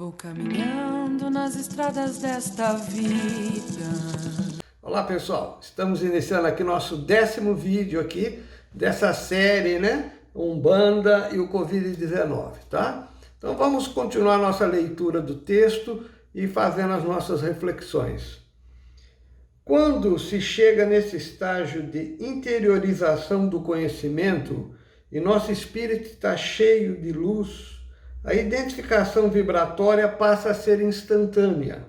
Vou caminhando nas estradas desta vida. Olá pessoal, estamos iniciando aqui nosso 10º vídeo aqui dessa série, né? Umbanda e o Covid-19, tá? Então vamos continuar nossa leitura do texto e fazendo as nossas reflexões. Quando se chega nesse estágio de interiorização do conhecimento e nosso espírito está cheio de luz, a identificação vibratória passa a ser instantânea.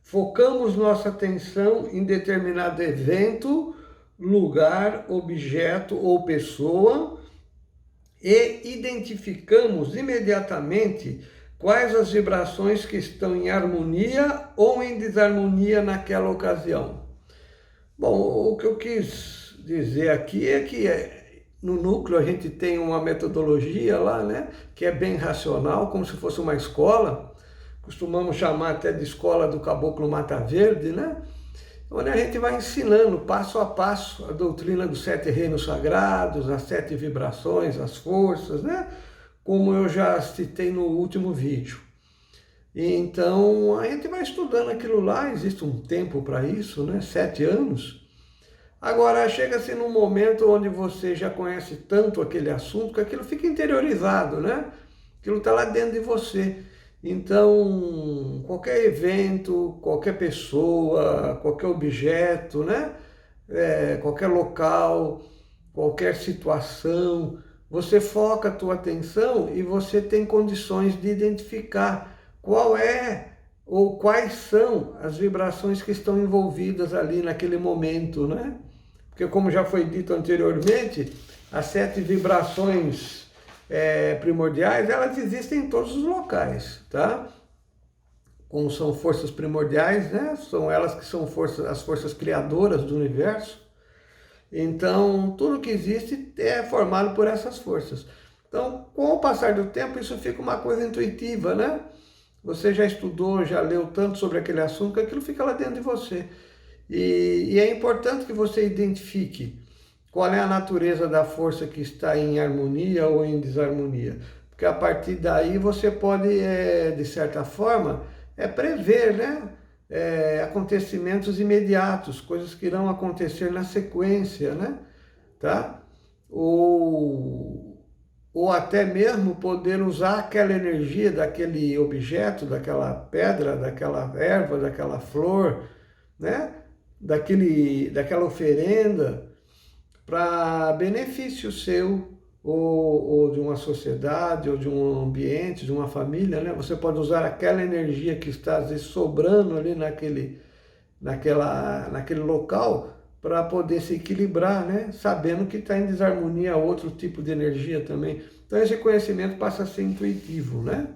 Focamos nossa atenção em determinado evento, lugar, objeto ou pessoa e identificamos imediatamente quais as vibrações que estão em harmonia ou em desarmonia naquela ocasião. Bom, o que eu quis dizer aqui é que no núcleo a gente tem uma metodologia lá, né, que é bem racional, como se fosse uma escola. Costumamos chamar até de escola do Caboclo Mata Verde, né? Onde a gente vai ensinando passo a passo a doutrina dos 7 reinos sagrados, as 7 vibrações, as forças, né? Como eu já citei no último vídeo. E então a gente vai estudando aquilo lá, existe um tempo para isso, né? 7 anos. Agora chega-se num momento onde você já conhece tanto aquele assunto que aquilo fica interiorizado, né? Aquilo está lá dentro de você. Então, qualquer evento, qualquer pessoa, qualquer objeto, né? Qualquer local, qualquer situação, você foca a tua atenção e você tem condições de identificar qual é ou quais são as vibrações que estão envolvidas ali naquele momento, né? Porque como já foi dito anteriormente, as 7 vibrações primordiais, elas existem em todos os locais, tá? Como são forças primordiais, né? São elas que são as forças criadoras do universo. Então, tudo que existe é formado por essas forças. Então, com o passar do tempo, isso fica uma coisa intuitiva, né? Você já estudou, já leu tanto sobre aquele assunto, que aquilo fica lá dentro de você. E é importante que você identifique qual é a natureza da força que está em harmonia ou em desarmonia. Porque a partir daí você pode, de certa forma, prever, né? Acontecimentos imediatos, coisas que irão acontecer na sequência, né? Tá? Ou até mesmo poder usar aquela energia daquele objeto, daquela pedra, daquela erva, daquela flor, né? Daquela oferenda, para benefício seu, ou de uma sociedade, ou de um ambiente, de uma família, né? Você pode usar aquela energia que está às vezes sobrando ali naquele local para poder se equilibrar, né? Sabendo que está em desarmonia outro tipo de energia também. Então esse conhecimento passa a ser intuitivo, né?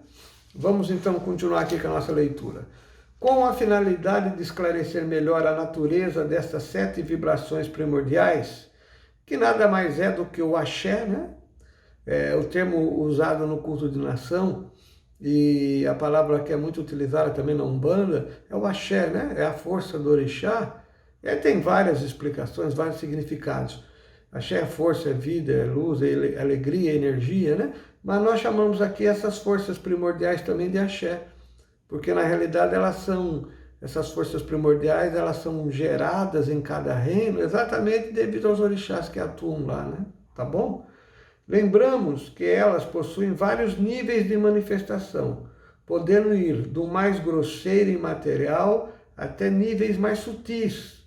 Vamos então continuar aqui com a nossa leitura. Com a finalidade de esclarecer melhor a natureza destas 7 vibrações primordiais, que nada mais é do que o axé, né? O termo usado no culto de nação, e a palavra que é muito utilizada também na Umbanda, é o axé, né? É a força do orixá. Tem várias explicações, vários significados. Axé é força, é vida, é luz, é alegria, é energia, né? Mas nós chamamos aqui essas forças primordiais também de axé, porque na realidade essas forças primordiais, elas são geradas em cada reino exatamente devido aos orixás que atuam lá, né? Tá bom? Lembramos que elas possuem vários níveis de manifestação, podendo ir do mais grosseiro e material até níveis mais sutis,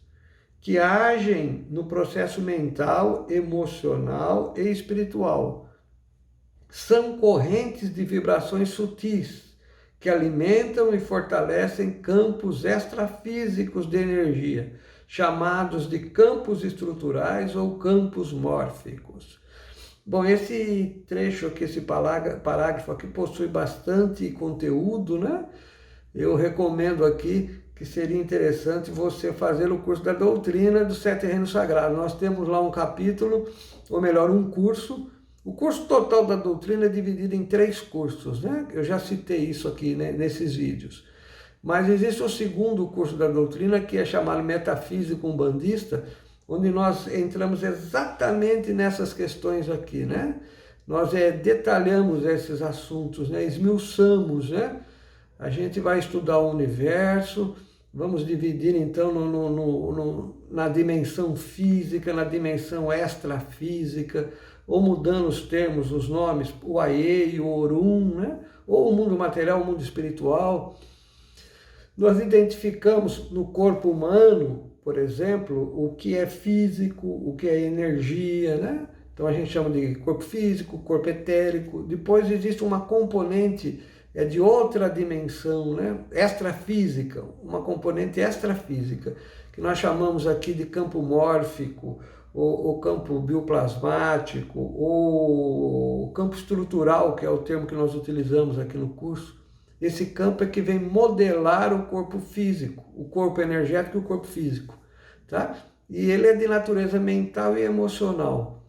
que agem no processo mental, emocional e espiritual. São correntes de vibrações sutis, que alimentam e fortalecem campos extrafísicos de energia, chamados de campos estruturais ou campos mórficos. Bom, esse trecho aqui, esse parágrafo aqui possui bastante conteúdo, né? Eu recomendo aqui que seria interessante você fazer o curso da doutrina dos 7 reinos sagrados. Nós temos lá um capítulo, ou melhor, um curso. O curso total da doutrina é dividido em 3 cursos, né? Eu já citei isso aqui, né, nesses vídeos. Mas existe o segundo curso da doutrina, que é chamado Metafísica Umbandista, onde nós entramos exatamente nessas questões aqui, né? Nós detalhamos esses assuntos, né? Esmiuçamos, né? A gente vai estudar o universo, vamos dividir então na dimensão física, na dimensão extrafísica, ou mudando os termos, os nomes, o Aie e o Orum, né? Ou o mundo material, o mundo espiritual. Nós identificamos no corpo humano, por exemplo, o que é físico, o que é energia, né? Então a gente chama de corpo físico, corpo etérico. Depois existe uma componente de outra dimensão, né? Extrafísica, uma componente extrafísica, que nós chamamos aqui de campo mórfico, ou campo bioplasmático, ou campo estrutural, que é o termo que nós utilizamos aqui no curso. Esse campo é que vem modelar o corpo físico, o corpo energético e o corpo físico, tá? E ele é de natureza mental e emocional,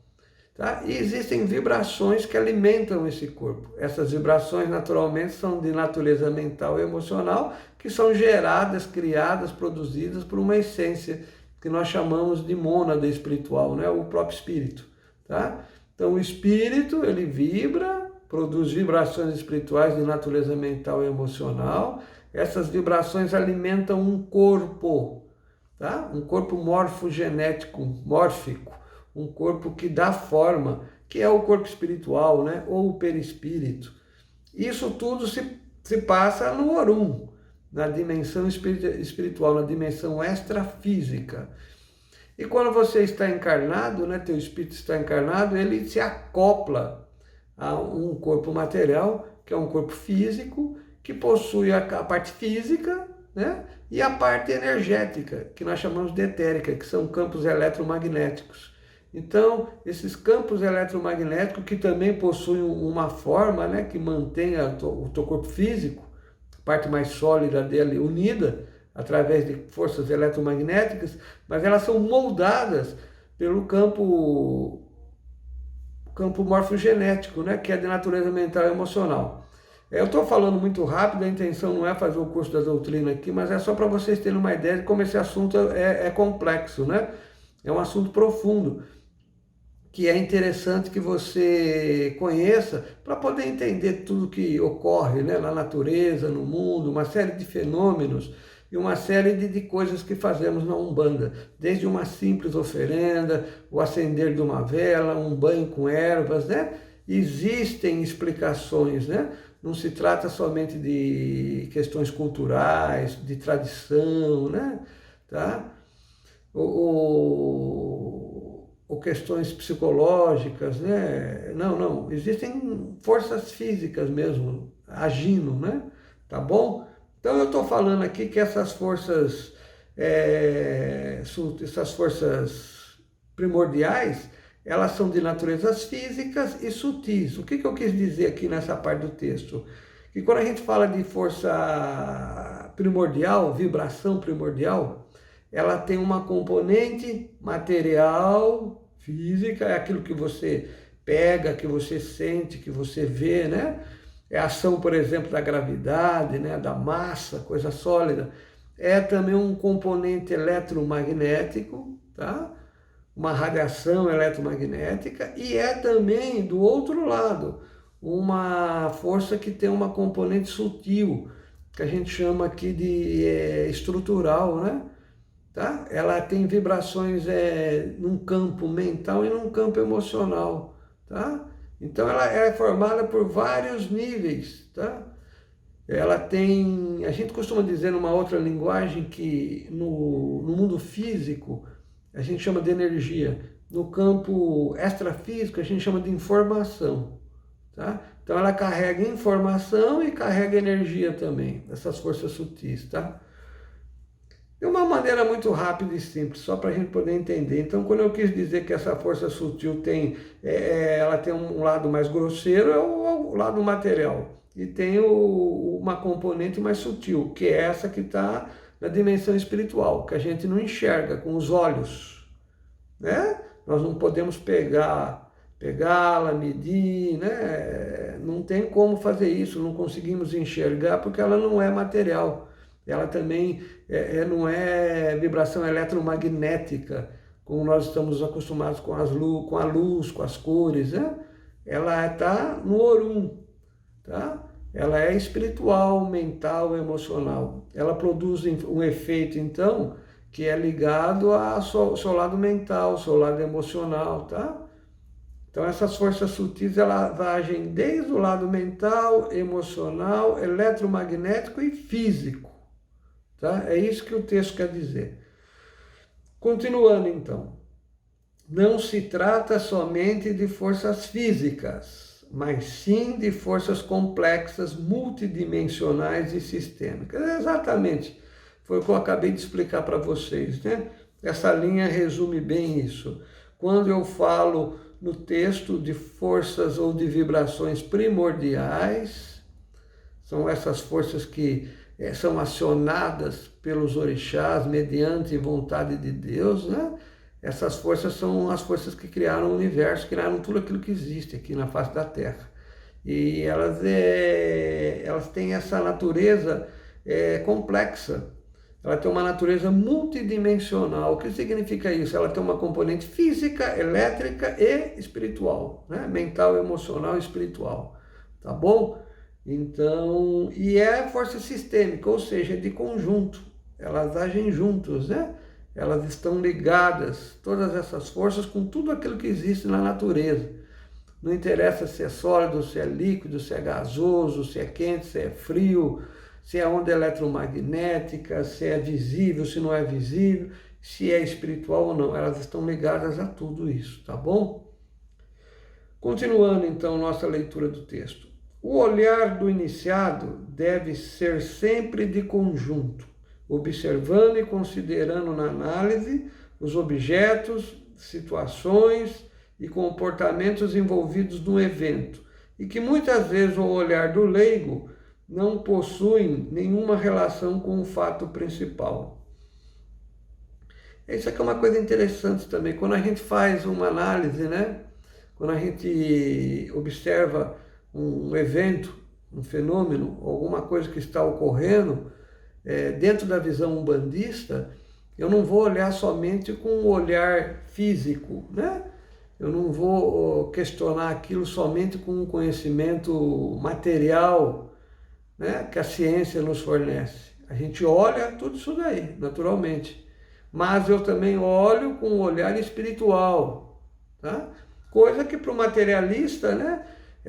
tá? E existem vibrações que alimentam esse corpo. Essas vibrações, naturalmente, são de natureza mental e emocional, que são geradas, criadas, produzidas por uma essência que nós chamamos de mônada espiritual, né? O próprio espírito, tá? Então o espírito, ele vibra, produz vibrações espirituais de natureza mental e emocional. Essas vibrações alimentam um corpo, tá? Um corpo morfogenético, mórfico, um corpo que dá forma, que é o corpo espiritual, né? Ou o perispírito. Isso tudo se passa no Orum, na dimensão espiritual, na dimensão extrafísica. E quando você está encarnado, né, teu espírito está encarnado, ele se acopla a um corpo material, que é um corpo físico, que possui a parte física, né, e a parte energética, que nós chamamos de etérica, que são campos eletromagnéticos. Então, esses campos eletromagnéticos, que também possuem uma forma, né, que mantém o teu corpo físico, parte mais sólida dele unida através de forças eletromagnéticas, mas elas são moldadas pelo campo morfogenético, né, que é de natureza mental e emocional. Eu estou falando muito rápido, a intenção não é fazer o curso da doutrina aqui, mas é só para vocês terem uma ideia de como esse assunto é complexo, né? É um assunto profundo, que é interessante que você conheça para poder entender tudo que ocorre, né, na natureza, no mundo, uma série de fenômenos e uma série de coisas que fazemos na Umbanda, desde uma simples oferenda, o acender de uma vela, um banho com ervas, né? Existem explicações, né? Não se trata somente de questões culturais, de tradição, né? Tá? Ou questões psicológicas, né? Não, existem forças físicas mesmo agindo, né? Tá bom? Então eu estou falando aqui que essas forças primordiais, elas são de naturezas físicas e sutis. O que eu quis dizer aqui nessa parte do texto? Que quando a gente fala de força primordial, vibração primordial, ela tem uma componente material, física, é aquilo que você pega, que você sente, que você vê, né? É a ação, por exemplo, da gravidade, né? Da massa, coisa sólida. É também um componente eletromagnético, tá? Uma radiação eletromagnética, e é também, do outro lado, uma força que tem uma componente sutil, que a gente chama aqui de estrutural, né? Tá? Ela tem vibrações num campo mental e num campo emocional, tá? Então ela é formada por vários níveis, tá? Ela tem, a gente costuma dizer numa outra linguagem que no mundo físico a gente chama de energia, no campo extrafísico a gente chama de informação, tá? Então ela carrega informação e carrega energia também, essas forças sutis, tá? De uma maneira muito rápida e simples, só para a gente poder entender. Então, quando eu quis dizer que essa força sutil ela tem um lado mais grosseiro, é o lado material. E tem uma componente mais sutil, que é essa que está na dimensão espiritual, que a gente não enxerga com os olhos, né? Nós não podemos pegá-la, medir, né? Não tem como fazer isso, não conseguimos enxergar porque ela não é material. Ela também não é vibração eletromagnética, como nós estamos acostumados com a luz, com as cores, né? Ela está no Orum, tá? ela é espiritual, mental, emocional. Ela produz um efeito, então, que é ligado ao seu lado mental, seu lado emocional, tá? Então, essas forças sutis, elas agem desde o lado mental, emocional, eletromagnético e físico, tá? É isso que o texto quer dizer. Continuando, então. Não se trata somente de forças físicas, mas sim de forças complexas, multidimensionais e sistêmicas. Exatamente, foi o que eu acabei de explicar para vocês, né? Essa linha resume bem isso. Quando eu falo no texto de forças ou de vibrações primordiais, são essas forças que são acionadas pelos orixás mediante vontade de Deus, né? Essas forças são as forças que criaram o universo, criaram tudo aquilo que existe aqui na face da Terra. E elas têm essa natureza complexa. Ela tem uma natureza multidimensional. O que significa isso? Ela tem uma componente física, elétrica e espiritual, né? Mental, emocional e espiritual. Tá bom? Então, e é força sistêmica, ou seja, de conjunto. Elas agem juntos, né? Elas estão ligadas, todas essas forças, com tudo aquilo que existe na natureza. Não interessa se é sólido, se é líquido, se é gasoso, se é quente, se é frio, se é onda eletromagnética, se é visível, se não é visível, se é espiritual ou não. Elas estão ligadas a tudo isso, tá bom? Continuando, então, nossa leitura do texto. O olhar do iniciado deve ser sempre de conjunto, observando e considerando na análise os objetos, situações e comportamentos envolvidos no evento, e que muitas vezes o olhar do leigo não possui nenhuma relação com o fato principal. Isso aqui é uma coisa interessante também, quando a gente faz uma análise, né? Quando a gente observa um evento, um fenômeno, alguma coisa que está ocorrendo, dentro da visão umbandista, eu não vou olhar somente com o olhar físico, né? Eu não vou questionar aquilo somente com um conhecimento material, né, que a ciência nos fornece. A gente olha tudo isso daí, naturalmente. Mas eu também olho com um olhar espiritual, tá? Coisa que para o materialista, né,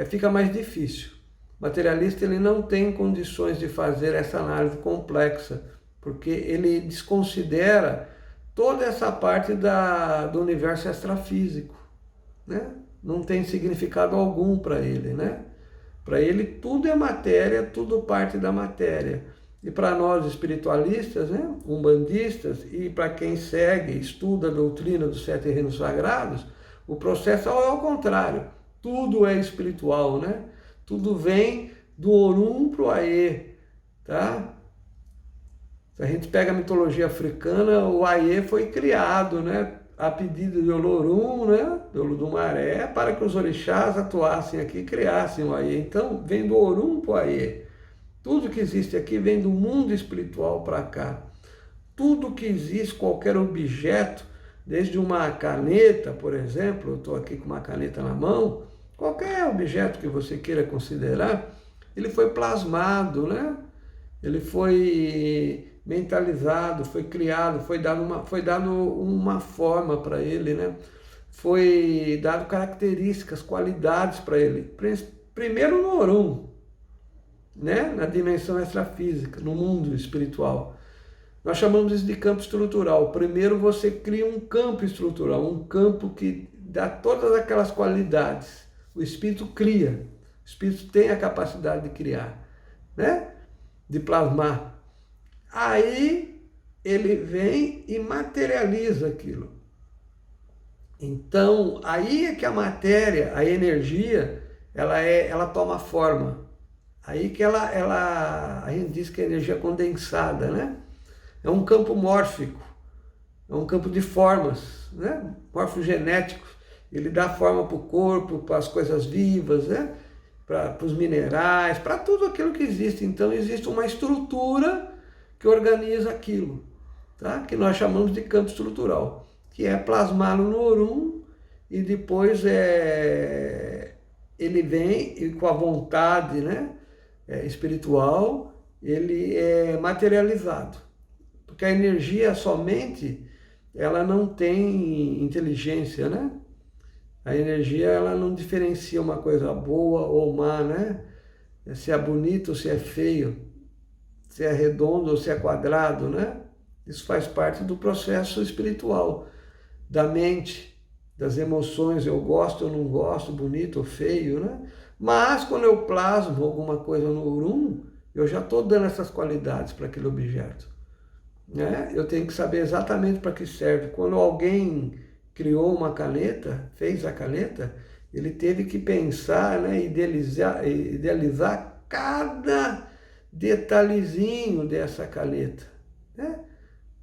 fica mais difícil. O materialista, ele não tem condições de fazer essa análise complexa, porque ele desconsidera toda essa parte do universo extrafísico, né? Não tem significado algum para ele, né? Para ele tudo é matéria, tudo parte da matéria. E para nós espiritualistas, né, umbandistas, e para quem segue, estuda a doutrina dos 7 reinos sagrados, o processo é ao contrário. Tudo é espiritual, né? Tudo vem do Orum para o Aê, tá? Se a gente pega a mitologia africana, o Aê foi criado, né, a pedido de Olorum, né, do Oludumaré, para que os orixás atuassem aqui e criassem o Aê. Então, vem do Orum para o Aê. Tudo que existe aqui vem do mundo espiritual para cá. Tudo que existe, qualquer objeto, desde uma caneta, por exemplo, eu estou aqui com uma caneta na mão, qualquer objeto que você queira considerar, ele foi plasmado, né? Ele foi mentalizado, foi criado, foi dado uma forma para ele, né? Foi dado características, qualidades para ele. Primeiro no Orum, né? Na dimensão extrafísica, no mundo espiritual. Nós chamamos isso de campo estrutural. Primeiro você cria um campo estrutural, um campo que dá todas aquelas qualidades. O espírito cria, o espírito tem a capacidade de criar, né? De plasmar. Aí ele vem e materializa aquilo. Então, aí é que a matéria, a energia, ela toma forma. Aí que a gente diz que a energia é condensada, né? É um campo mórfico, é um campo de formas, né? Morfogenéticos. Ele dá forma para o corpo, para as coisas vivas, né? Para os minerais, para tudo aquilo que existe. Então, existe uma estrutura que organiza aquilo, tá? Que nós chamamos de campo estrutural, que é plasmá-lo no Orum e depois ele vem e com a vontade, né? espiritual, ele é materializado. Porque a energia somente, ela não tem inteligência, né? A energia, ela não diferencia uma coisa boa ou má, né? Se é bonito ou se é feio, se é redondo ou se é quadrado, né? Isso faz parte do processo espiritual, da mente, das emoções, eu gosto ou não gosto, bonito ou feio, né? Mas quando eu plasmo alguma coisa no Urum, eu já estou dando essas qualidades para aquele objeto, né? Eu tenho que saber exatamente para que serve. Quando alguém criou uma caneta, fez a caneta, ele teve que pensar, né, idealizar cada detalhezinho dessa caneta, né?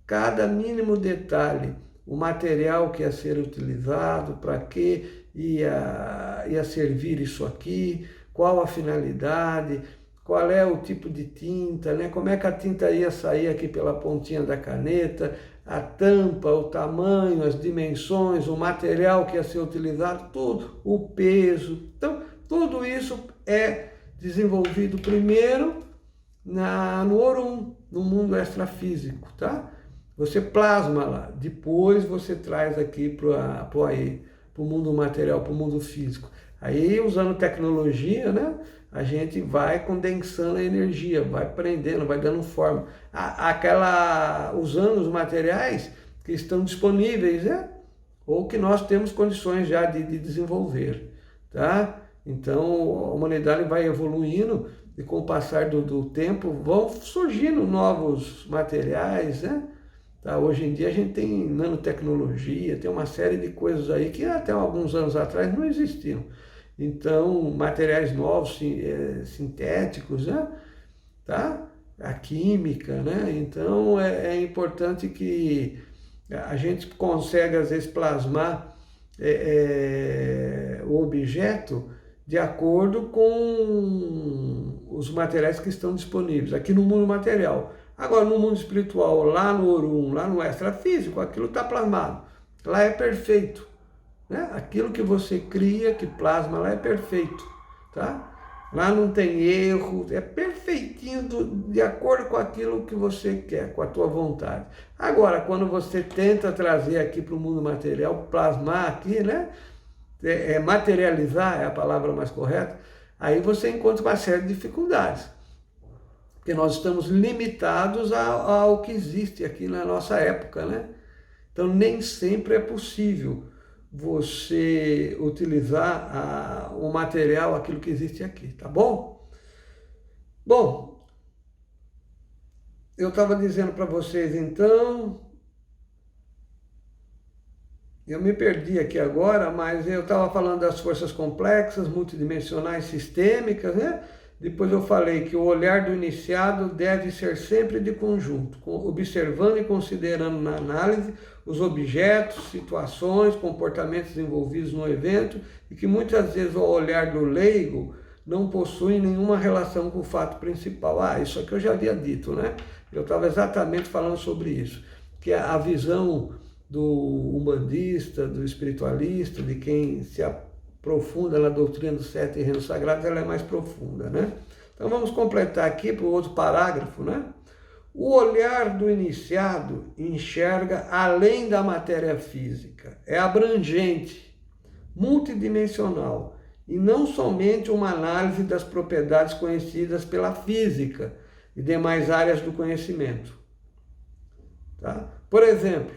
Cada mínimo detalhe, o material que ia ser utilizado, para que ia servir isso aqui, qual a finalidade, qual é o tipo de tinta, né? Como é que a tinta ia sair aqui pela pontinha da caneta, a tampa, o tamanho, as dimensões, o material que ia ser utilizado, tudo, o peso. Então, tudo isso é desenvolvido primeiro no Orum, no mundo extrafísico, tá? Você plasma lá, depois você traz aqui para o mundo material, para o mundo físico. Aí, usando tecnologia, né, a gente vai condensando a energia, vai prendendo, vai dando forma. Usando os materiais que estão disponíveis, né, ou que nós temos condições já de desenvolver, tá? Então, a humanidade vai evoluindo e com o passar do tempo vão surgindo novos materiais, né? Tá? Hoje em dia a gente tem nanotecnologia, tem uma série de coisas aí que até alguns anos atrás não existiam. Então, materiais novos, sintéticos, né? Tá? A química, né? Então, é importante que a gente consiga, às vezes, plasmar o objeto de acordo com os materiais que estão disponíveis, aqui no mundo material. Agora, no mundo espiritual, lá no Orum, lá no extrafísico, aquilo está plasmado. Lá é perfeito, né? Aquilo que você cria, que plasma lá é perfeito, tá? Lá não tem erro, é perfeitinho de acordo com aquilo que você quer, com a tua vontade. Agora, quando você tenta trazer aqui para o mundo material, plasmar aqui, né? Materializar é a palavra mais correta, aí você encontra uma série de dificuldades. Porque nós estamos limitados ao que existe aqui na nossa época, né? Então, nem sempre é possível você utilizar o material, aquilo que existe aqui, tá bom? Bom, eu estava dizendo para vocês, então, eu me perdi aqui agora, mas eu estava falando das forças complexas, multidimensionais, sistêmicas, né? Depois eu falei que o olhar do iniciado deve ser sempre de conjunto, observando e considerando na análise os objetos, situações, comportamentos envolvidos no evento e que muitas vezes o olhar do leigo não possui nenhuma relação com o fato principal. Isso aqui eu já havia dito, né? Eu estava exatamente falando sobre isso, que a visão do umbandista, do espiritualista, de quem se aprofunda na doutrina dos 7 reinos sagrados, ela é mais profunda, né? Então vamos completar aqui para o outro parágrafo, né? O olhar do iniciado enxerga além da matéria física, é abrangente, multidimensional, e não somente uma análise das propriedades conhecidas pela física e demais áreas do conhecimento. Tá? Por exemplo,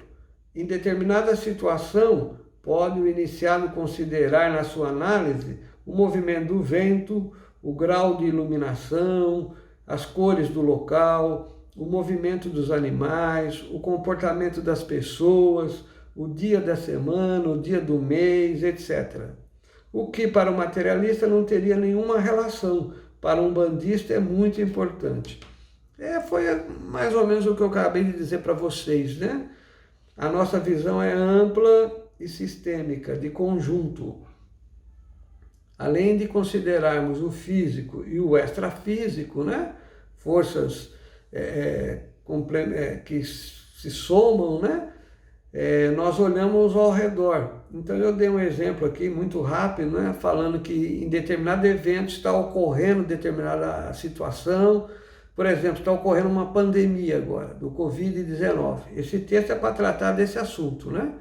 em determinada situação, pode o iniciado considerar na sua análise o movimento do vento, o grau de iluminação, as cores do local, o movimento dos animais, o comportamento das pessoas, o dia da semana, o dia do mês, etc. O que para o materialista não teria nenhuma relação, para um bandista é muito importante. Foi mais ou menos o que eu acabei de dizer para vocês, né? A nossa visão é ampla e sistêmica, de conjunto. Além de considerarmos o físico e o extrafísico, né? Forças que se somam, né? nós olhamos ao redor. Então eu dei um exemplo aqui muito rápido, né, falando que em determinado evento está ocorrendo determinada situação. Por exemplo, está ocorrendo uma pandemia agora, do Covid-19. Esse texto é para tratar desse assunto, né?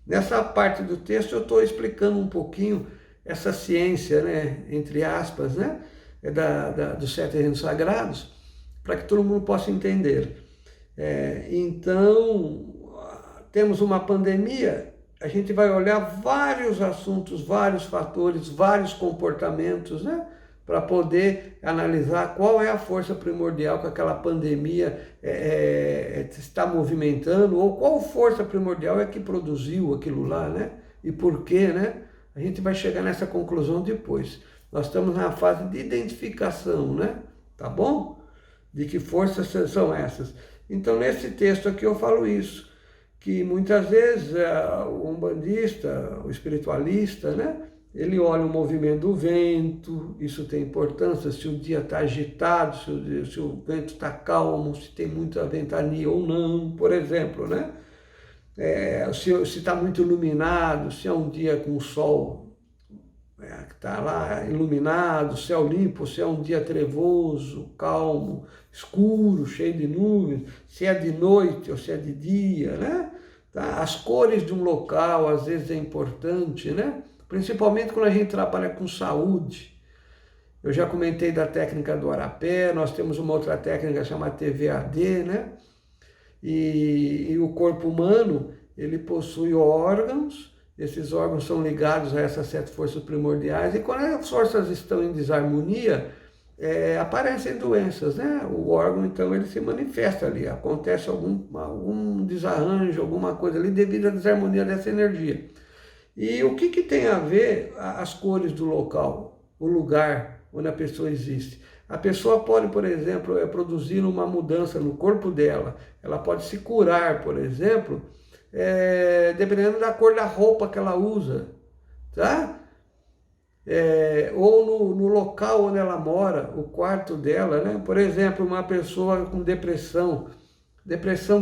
Nessa parte do texto eu estou explicando um pouquinho essa ciência, né, entre aspas, né, dos 7 reinos sagrados, para que todo mundo possa entender. Então, temos uma pandemia, a gente vai olhar vários assuntos, vários fatores, vários comportamentos, né, para poder analisar qual é a força primordial que aquela pandemia está movimentando, ou qual força primordial é que produziu aquilo lá, né? E por quê, né? A gente vai chegar nessa conclusão depois. Nós estamos na fase de identificação, né? Tá bom? De que forças são essas. Então, nesse texto aqui eu falo isso, que muitas vezes o umbandista, o espiritualista, né? Ele olha o movimento do vento, isso tem importância, se o dia está agitado, se o vento está calmo, se tem muita ventania ou não, por exemplo, né? Se está muito iluminado, se é um dia com o sol que está lá iluminado, céu limpo, se é um dia trevoso, calmo, escuro, cheio de nuvens, se é de noite ou se é de dia, né? Tá? As cores de um local às vezes é importante, né? Principalmente quando a gente trabalha com saúde. Eu já comentei da técnica do Arapé, nós temos uma outra técnica chamada TVAD, né? E o corpo humano, ele possui órgãos, esses órgãos são ligados a essas 7 forças primordiais, e quando as forças estão em desarmonia, aparecem doenças, né? O órgão, então, ele se manifesta ali, acontece algum desarranjo, alguma coisa ali devido à desarmonia dessa energia. E o que tem a ver as cores do local, o lugar onde a pessoa existe? A pessoa pode, por exemplo, produzir uma mudança no corpo dela, ela pode se curar, por exemplo, dependendo da cor da roupa que ela usa, tá? Ou no local onde ela mora, o quarto dela, né? Por exemplo, uma pessoa com depressão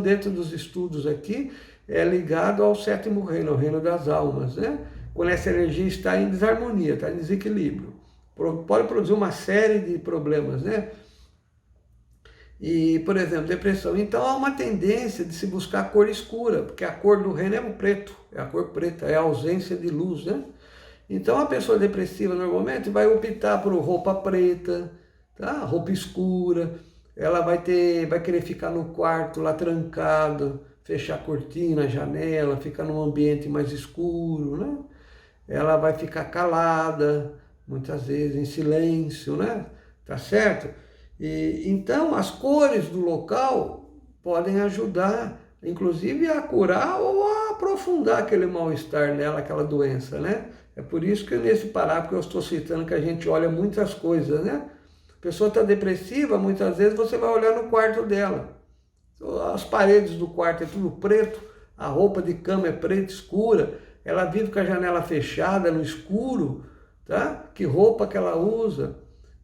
dentro dos estudos aqui, é ligado ao 7º reino, ao reino das almas, né? Quando essa energia está em desarmonia, está em desequilíbrio. Pode produzir uma série de problemas, né? E, por exemplo, depressão. Então há uma tendência de se buscar a cor escura, porque a cor do reino é o preto, é a cor preta, é a ausência de luz, né? Então a pessoa depressiva normalmente vai optar por roupa preta, tá? Roupa escura, ela vai querer ficar no quarto lá trancado, fechar a cortina, a janela, ficar num ambiente mais escuro, né? Ela vai ficar calada, muitas vezes em silêncio, né? Tá certo? Então, as cores do local podem ajudar, inclusive, a curar ou a aprofundar aquele mal-estar nela, aquela doença, né? É por isso que nesse parágrafo que eu estou citando que a gente olha muitas coisas, né? A pessoa está depressiva, muitas vezes você vai olhar no quarto dela. As paredes do quarto é tudo preto, a roupa de cama é preta, escura, ela vive com a janela fechada, no escuro, tá? Que roupa que ela usa.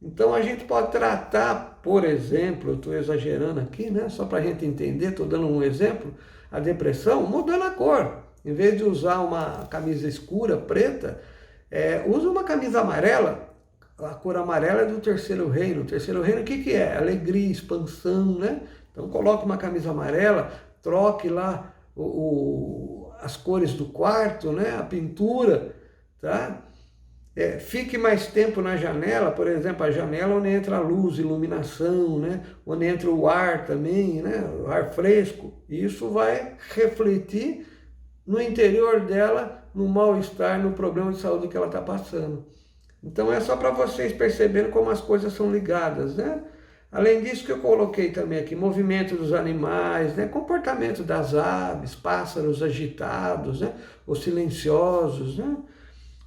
Então a gente pode tratar, por exemplo, eu estou exagerando aqui, né? Só para a gente entender, estou dando um exemplo, a depressão mudando a cor. Em vez de usar uma camisa escura, preta, usa uma camisa amarela. A cor amarela é do 3º reino. O 3º reino o que é? Alegria, expansão, né? Então coloque uma camisa amarela, troque lá as cores do quarto, né? A pintura, tá? Fique mais tempo na janela, por exemplo, a janela onde entra a luz, iluminação, né? Onde entra o ar também, né? O ar fresco. Isso vai refletir no interior dela, no mal-estar, no problema de saúde que ela está passando. Então é só para vocês perceberem como as coisas são ligadas, né? Além disso que eu coloquei também aqui, movimento dos animais, né? Comportamento das aves, pássaros agitados, né? Ou silenciosos, né?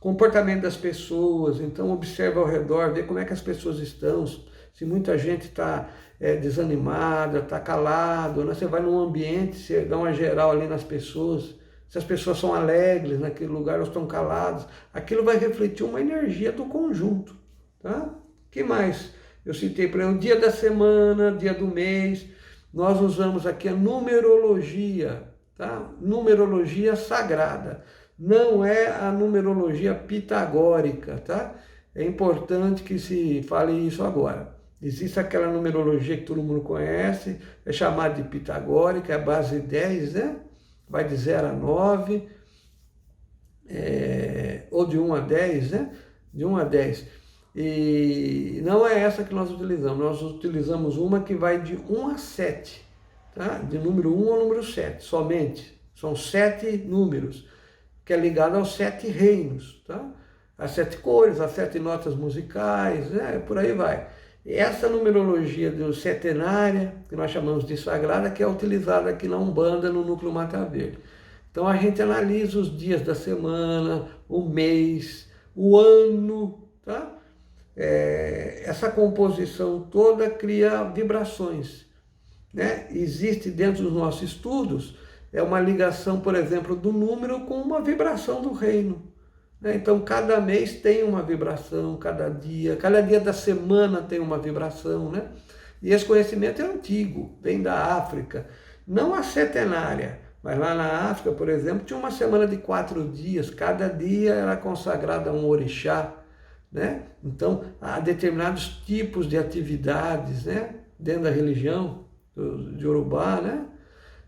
Comportamento das pessoas, então observa ao redor, vê como é que as pessoas estão, se muita gente está desanimada, está calado, né? Você vai num ambiente, você dá uma geral ali nas pessoas, se as pessoas são alegres naquele lugar, ou estão caladas, aquilo vai refletir uma energia do conjunto, tá? Que mais? Eu citei para o dia da semana, dia do mês, nós usamos aqui a numerologia, tá? Numerologia sagrada, não é a numerologia pitagórica, tá? É importante que se fale isso agora. Existe aquela numerologia que todo mundo conhece, é chamada de pitagórica, é a base 10, né? Vai de 0 a 9, ou de 1 a 10, né? De 1 a 10. E não é essa que nós utilizamos uma que vai de 1 a 7, tá? De número 1 ao número 7, somente. São 7 números, que é ligado aos 7 reinos, tá? As 7 cores, as 7 notas musicais, né? Por aí vai. Essa numerologia do setenária, que nós chamamos de sagrada, que é utilizada aqui na Umbanda, no Núcleo Mata Verde. Então a gente analisa os dias da semana, o mês, o ano, tá? Essa composição toda cria vibrações, né? Existe dentro dos nossos estudos uma ligação, por exemplo, do número com uma vibração do reino. Então, cada mês tem uma vibração, cada dia da semana tem uma vibração, né? E esse conhecimento é antigo, vem da África, não a setenária, mas lá na África, por exemplo, tinha uma semana de 4 dias, cada dia era consagrado a um orixá, né? Então, há determinados tipos de atividades, né? Dentro da religião de Yorubá, né?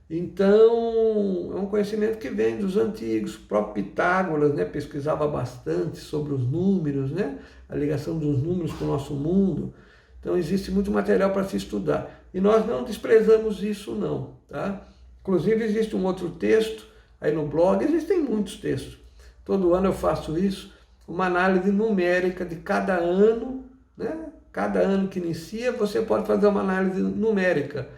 Então, é um conhecimento que vem dos antigos. O próprio Pitágoras, né, pesquisava bastante sobre os números, né, a ligação dos números com o nosso mundo. Então, existe muito material para se estudar. E nós não desprezamos isso, não. Tá? Inclusive, existe um outro texto, aí no blog, existem muitos textos. Todo ano eu faço isso, uma análise numérica de cada ano, né? Cada ano que inicia, você pode fazer uma análise numérica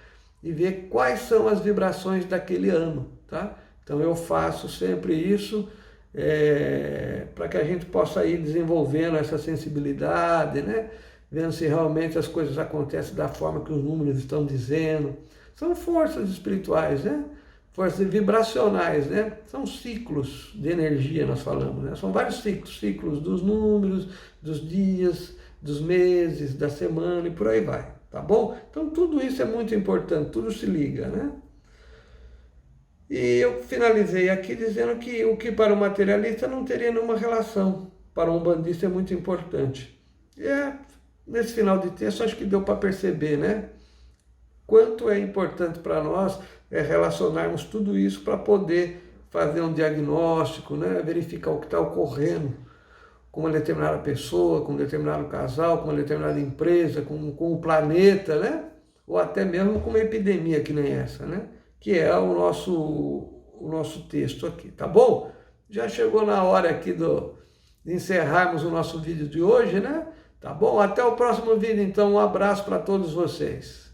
e ver quais são as vibrações daquele ano, tá? Então eu faço sempre isso para que a gente possa ir desenvolvendo essa sensibilidade, né? Vendo se realmente as coisas acontecem da forma que os números estão dizendo. São forças espirituais, né? Forças vibracionais, né? São ciclos de energia, nós falamos, né? São vários ciclos dos números, dos dias, dos meses, da semana e por aí vai. Tá bom? Então tudo isso é muito importante, tudo se liga, né? E eu finalizei aqui dizendo que o que para o materialista não teria nenhuma relação, para o umbandista é muito importante. E nesse final de texto acho que deu para perceber, né? Quanto é importante para nós relacionarmos tudo isso para poder fazer um diagnóstico, né? Verificar o que está ocorrendo com uma determinada pessoa, com um determinado casal, com uma determinada empresa, com o planeta, né? Ou até mesmo com uma epidemia que nem essa, né? Que é o nosso texto aqui, tá bom? Já chegou na hora aqui de encerrarmos o nosso vídeo de hoje, né? Tá bom? Até o próximo vídeo, então. Um abraço para todos vocês.